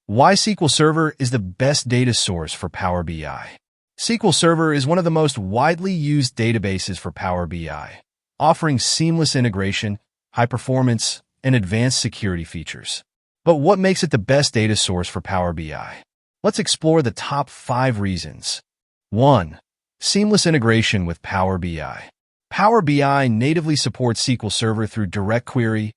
Why SQL Server is the best data source for Power BI. SQL Server is one of the most widely used databases for Power BI, offering seamless integration, high performance, and advanced security features. But what makes it the best data source for Power BI? Let's explore the top 5 reasons. 1. Seamless integration with Power BI. Power BI natively supports SQL Server through direct query,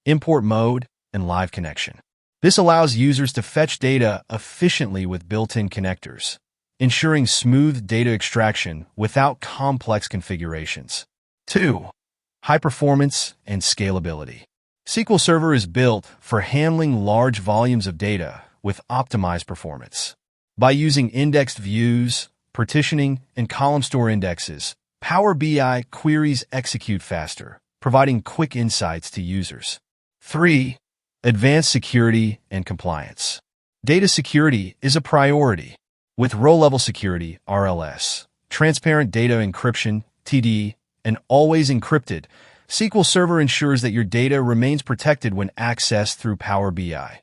import mode, and live connection. This allows users to fetch data efficiently with built-in connectors, ensuring smooth data extraction without complex configurations. 2. High performance and scalability. SQL Server is built for handling large volumes of data with optimized performance. By using indexed views, partitioning, and column store indexes, Power BI queries execute faster, providing quick insights to users. 3. Advanced security and compliance. Data security is a priority. With row-level security, RLS, transparent data encryption, TD, and always encrypted, SQL Server ensures that your data remains protected when accessed through Power BI,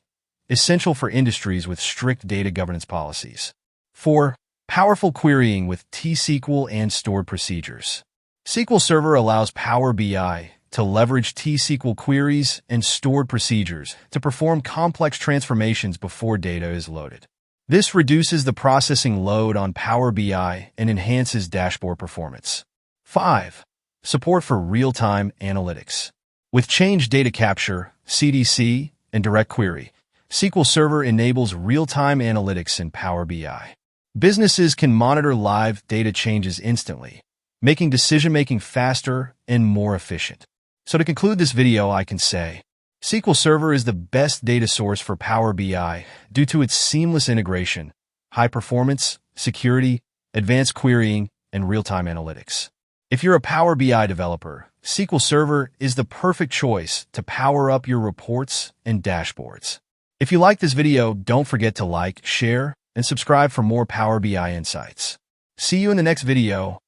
essential for industries with strict data governance policies. 4. Powerful querying with T-SQL and stored procedures. SQL Server allows Power BI to leverage T-SQL queries and stored procedures to perform complex transformations before data is loaded. This reduces the processing load on Power BI and enhances dashboard performance. 5. Support for real-time analytics. With change data capture, CDC, and direct query, SQL Server enables real-time analytics in Power BI. Businesses can monitor live data changes instantly, making decision-making faster and more efficient. So to conclude this video, I can say, SQL Server is the best data source for Power BI due to its seamless integration, high performance, security, advanced querying, and real-time analytics. If you're a Power BI developer, SQL Server is the perfect choice to power up your reports and dashboards. If you like this video, don't forget to like, share, and subscribe for more Power BI insights. See you in the next video.